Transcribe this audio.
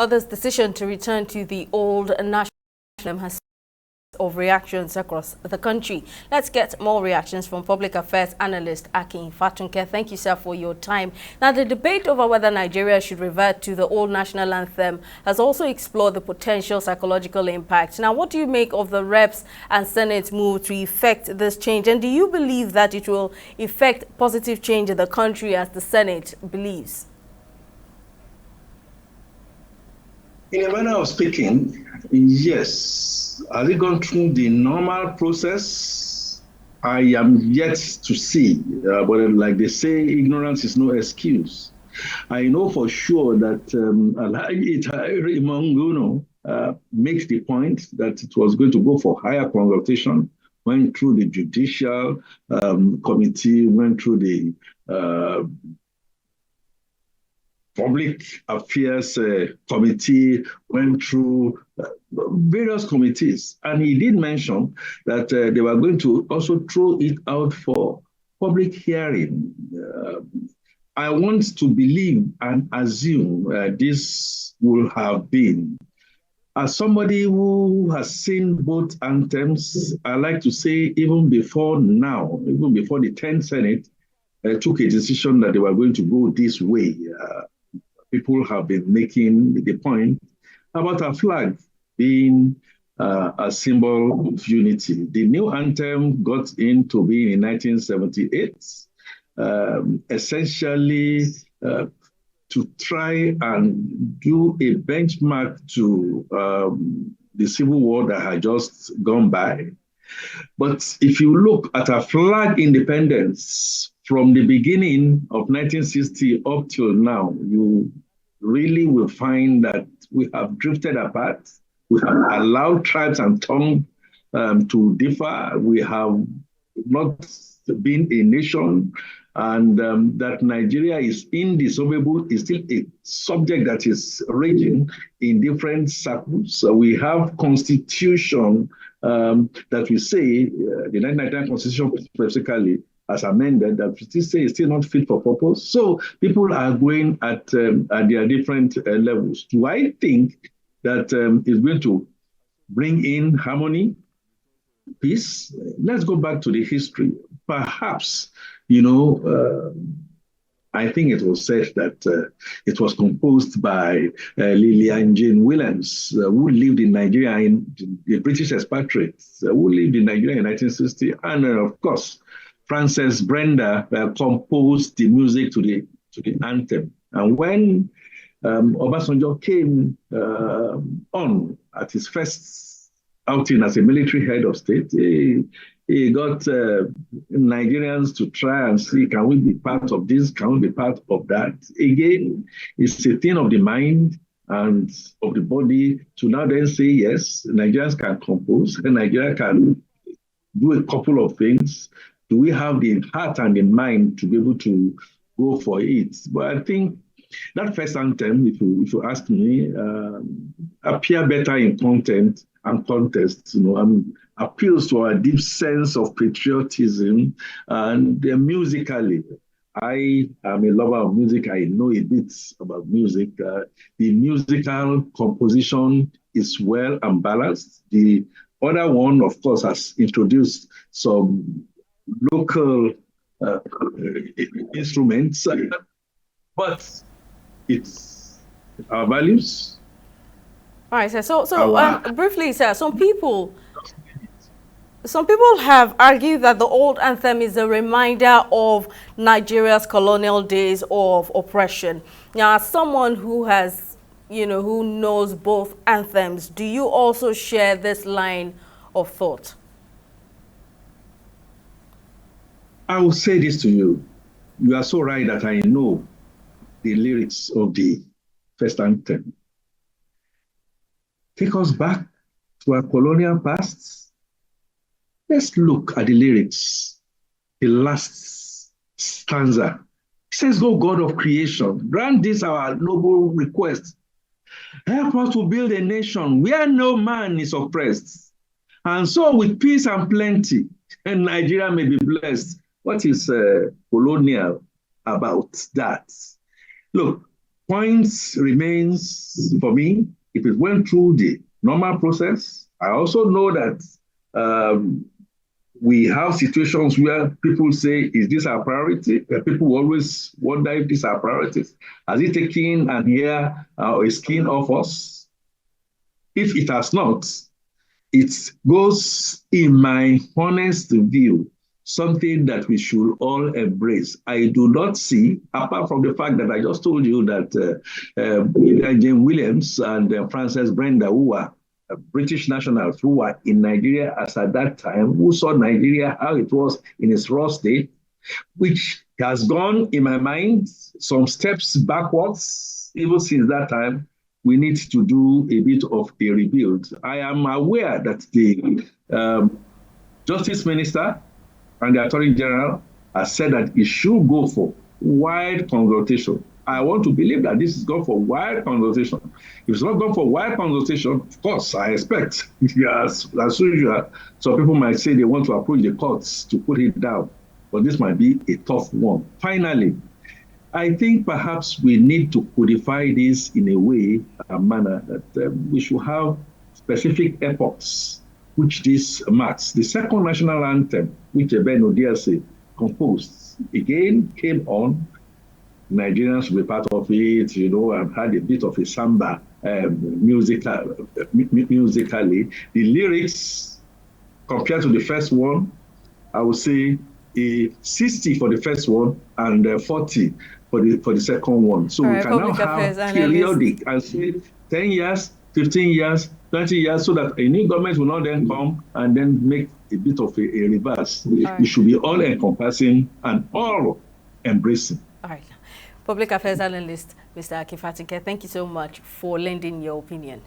Others' decision to return to the old national anthem has of reactions across the country. Let's get more reactions from public affairs analyst Akin Fatunke. Thank you, sir, for your time. Now, the debate over whether Nigeria should revert to the old national anthem has also explored the potential psychological impact. Now, what do you make of the Reps and Senate move to effect this change? And do you believe that it will effect positive change in the country as the Senate believes? In a manner of speaking, yes. Has it gone through the normal process? I am yet to see. But like they say, ignorance is no excuse. I know for sure that Alhaji Imonguno makes the point that it was going to go for higher consultation, went through the judicial committee, went through the Public Affairs Committee, went through various committees. And he did mention that they were going to also throw it out for public hearing. I want to believe and assume this will have been. As somebody who has seen both anthems, I like to say even before now, even before the 10th Senate took a decision that they were going to go this way, people have been making the point about our flag being a symbol of unity. The new anthem got into being in 1978, essentially to try and do a benchmark to the Civil War that had just gone by. But if you look at our flag independence from the beginning of 1960 up till now, you really will find that we have drifted apart. We have allowed tribes and tongues to differ. We have not been a nation, and that Nigeria is indissoluble is still a subject that is raging in different circles. So we have constitution that we say, the 1999 constitution specifically, as amended, that we still say is still not fit for purpose. So people are going at their different levels. Do I think that it's going to bring in harmony, peace? Let's go back to the history. Perhaps, I think it was said that it was composed by Lillian Jane Williams, who lived in Nigeria, in the British expatriates, who lived in Nigeria in 1960. And of course, Frances Brenda composed the music to the anthem. And when Obasanjo came on at his first outing as a military head of state, he got Nigerians to try and see, can we be part of this? Can we be part of that? Again, it's a thing of the mind and of the body to now then say, yes, Nigerians can compose, and Nigeria can do a couple of things. Do we have the heart and the mind to be able to go for it? But I think that first anthem, if you ask me, appear better in content and context. Appeals to our deep sense of patriotism, and musically, I am a lover of music. I know a bit about music. The musical composition is well and balanced. The other one, of course, has introduced some local instruments, but it's our values. All right, sir. So briefly, sir, some people have argued that the old anthem is a reminder of Nigeria's colonial days of oppression. Now, as someone who has, who knows both anthems, do you also share this line of thought? I will say this to you. You are so right that I know the lyrics of the first anthem. Take us back to our colonial past. Let's look at the lyrics. The last stanza. It says, "O God of creation, grant this our noble request. Help us to build a nation where no man is oppressed. And so with peace and plenty, and Nigeria may be blessed." What is colonial about that? Look, points remains for me, if it went through the normal process. I also know that we have situations where people say, is this our priority? People always wonder if these are priorities. Has it taken an ear or a skin off us? If it has not, it goes, in my honest view, something that we should all embrace. I do not see, apart from the fact that I just told you that James Williams and Frances Brenda, who were British nationals who were in Nigeria as at that time, who saw Nigeria how it was in its raw state, which has gone, in my mind, some steps backwards, even since that time. We need to do a bit of a rebuild. I am aware that the Justice Minister and the Attorney General has said that it should go for wide consultation. I want to believe that this is gone for wide consultation. If it's not gone for wide consultation, of course, I expect, as usual, some people might say they want to approach the courts to put it down, but this might be a tough one. Finally, I think perhaps we need to codify this in a way, a manner that we should have specific epochs which this marks. The second national anthem, which Eben Odiase composed, again came on. Nigerians were part of it, and had a bit of a samba musically. The lyrics, compared to the first one, I would say a 60 for the first one and 40 for the second one. So we can now have periodic and say 10 years, 15 years, 20 years, so that a new government will not then come and then make a bit of a reverse. It should be all encompassing and all embracing. All right. Public Affairs Analyst, Mr. Fatunke, thank you so much for lending your opinion.